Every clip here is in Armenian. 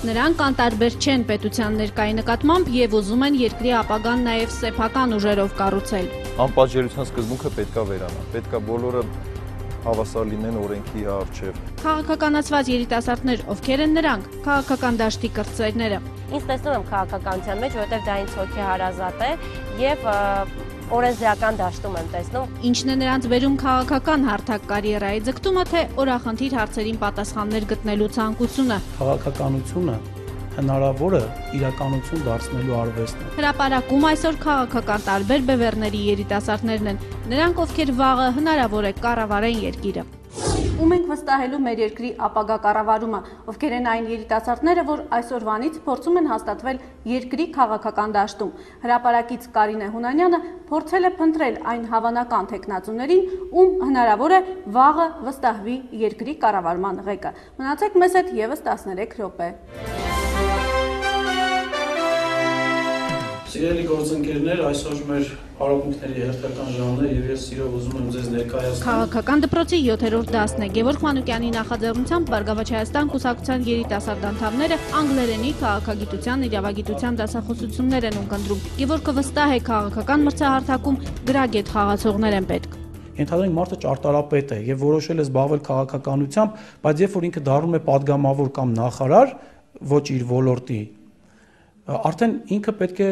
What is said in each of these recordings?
Նրանք անտարբեր չեն պետության ներկայի նկատմամբ եւ ուզում են երկրի ապագան նաեւ սեփական ուժերով կառուցել։ Անպատժելիության սկզբունքը պետքա վերանա, պետքա բոլորը հավասար լինեն օրենքի առջև։ Քաղաքականացված երիտասարդներ ովքեր են նրանք, քաղաքական դաշտի կրտսերները։ Ինձ տեսնում եմ քաղաքականության մեջ, որովհետև դա ինձ հոգեհարազատ է եւ օրենսդրական դաշտում եմ տեսնում։ Ինչն է նրանց բերում քաղաքական հարթակ կարիերայի ձգտումը, թե օրախնդիր հարցերին պատասխաններ գտնելու ցանկությունը։ Քաղաքականությունը հնարավոր է իրականություն դարձնելու արվեստն է։ Հրապարակում այսօր քաղաքական տարբեր բևեռների երիտասարդներն են, նրանք ովքեր վաղը հնարավոր է կառավարեն երկիրը։ Ու մենք վստահելու մեր երկրի ապագա կառավարումը, ովքեր են այն երիտասարդները, որ այսօրվանից փորձում են հաստատվել երկրի քաղաքական դաշտում։ Հրապարակից Կարինե Հունանյանը փորձել է փնտրել այն հավանական թեկնածուներին, ում հնարավոր է վաղը վստահվի երկրի կառավարման ղեկը։ Մնացեք մեզ հետ ևս 13 րոպե։ Սիրելի գործընկերներ, այսօր մեր հարաբերությունների հերթական ժամն է եւ ես սիրով ուզում եմ ձեզ ներկայացնել Քաղաքական դպրոցի 7-րդ դասն է։ Գևորգ Մանուկյանի նախաձեռնությամբ Բարգավաճ Հայաստան կուսակցության երիտասարդ անդամները անգլերենի քաղաքագիտության, իրավագիտության դասախոսություններ են ունկնդրում։ Գևորգը վստահ է քաղաքական մրցահարթակում գրագետ խաղացողներ են պետք։ Ենթադրենք մարդը ճարտարապետ է եւ որոշել է զբաղվել քաղաքականությամբ, բայց երբ որ ինքը դառնում է падգամավոր կամ նախարար, ոչ իր ոլորտի, արդեն ինքը պետք է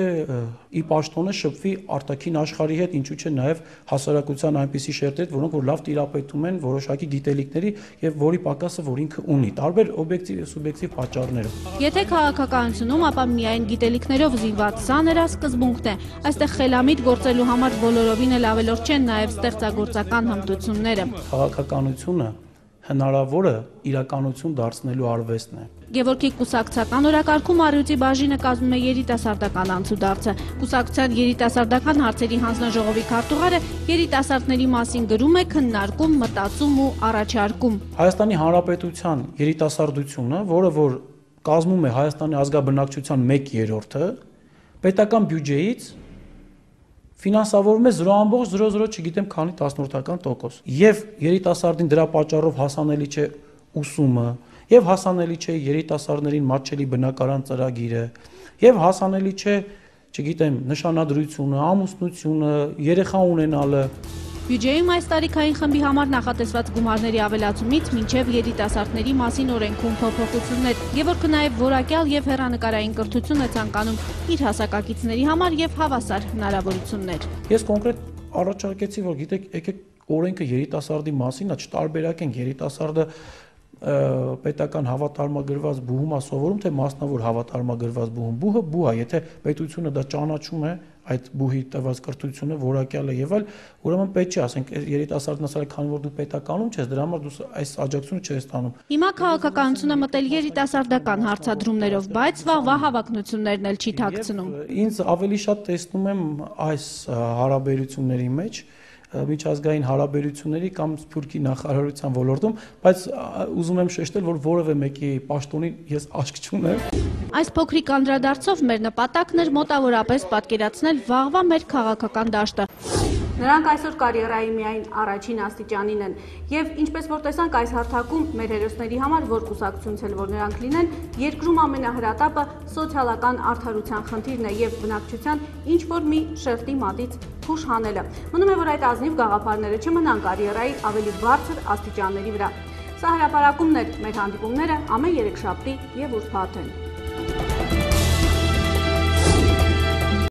ի պաշտոնը շփվի արտաքին աշխարհի հետ, ինչու՞ չէ նաև հասարակության այնպիսի շերտեր, որոնք որ լավ տիրապետում են որոշակի գիտելիքների եւ որի պակասը որ ինքը ունի, տարբեր օբյեկտիվ եւ սուբյեկտիվ պատճառներով։ Եթե քաղաքականությունում, ապա միայն գիտելիքներով զինված սա նրա սկզբունքն է։ Այստեղ խելամիտ գործելու համար բոլորովին էլ ավելորդ չեն նաև ստեղծագործական հմտությունները։ Քաղաքականությունը հնարավոր է իրականություն դարձնելու արվեստն է։ Գևորգի կուսակցական օրակարգում առյուծի բաժինը կազմում է երիտասարդական անցուդարձը։ Կուսակցության երիտասարդական հարցերի հանձնաժողովի քարտուղարը երիտասարդների մասին գրում է, քննարկում, մտածում ու առաջարկում։ Հայաստանի Հանրապետության երիտասարդությունը, որը որ կազմում է Հայաստանի ազգաբնակչության 1/3-ը, պետական բյուջեից ֆինանսավորում է 0.00 չգիտեմ քանի տասնորդական տոկոս։ Եվ երիտասարդին դրա պատճառով հասանելի չէ ուսումը, եւ հասանելի չէ երիտասարդներին մատչելի բնակարան ծրագիրը, եւ հասանելի չէ, չգիտեմ, նշանադրությունը, ամուսնությունը, երեխա ունենալը։ Բյուջեում այս տարիքային խմբի համար նախատեսված գումարների ավելացումից մինչև երիտասարդների մասին օրենքում փոփոխություններ։ Գևորգը նաև որակյալ եւ հեռանկարային կրթություն է ցանկանում իր հասակակիցների համար եւ հավասար հնարավորություններ։ Ես կոնկրետ առաջարկեցի, որ գիտեք, եկեք օրենքը երիտասարդի մասին, չտարբերակենք երիտասարդը պետական հավատարմագրված բուհում է սովորում, թե մասնավոր հավատարմագրված բուհում։ Բուհը բուհ է, եթե պետությունը դա ճանաչում է, այդ բուհի տված կրթությունը որակյալ է եւ այլ, ուրեմն պետք չի ասենք երիտասարդն ասել, քանի որ դու պետականում ես, դրա համար դու այս աջակցությունը չես ստանում։ Հիմա քաղաքականությունը մտել երիտասարդական հարցադրումներով, բայց վաղվա հավակնություններն էլ չի թաքցնում։ Ինձ ավելի շատ տեսնում եմ այս հարաբերությունների մեջ միջազգային հարաբերությունների կամ Սփյուռքի նախարարության ոլորտում, բայց ուզում եմ շեշտել, որ որևէ մեկի պաշտոնին ես աչք չունեմ։ Այս փոքրիկ անդրադարձով մեր նպատակն էր մոտավորապես պատկերացնել վաղվա մեր քաղաքական դաշտը։ Նրանք այսօր կարիերայի միայն առաջին աստիճանին են եւ ինչպես որ տեսանք այս հարթակում մեր հերոսների համար, որ կուսակցությունից էլ որ նրանք լինեն, երկրում ամենահրատապը սոցիալական արդարության խնդիրն է եւ բնակչության ինչ որ մի շերտի մատից փուշ հանելը։ Մնում է որ այդ ազնիվ գաղափարները չմնան կարիերայի ավելի բարձր աստիճանների վրա։ Սա հրապարակումն էր, մեր հանդիպումները ամեն երեքշաբթի եւ ուրբաթ են։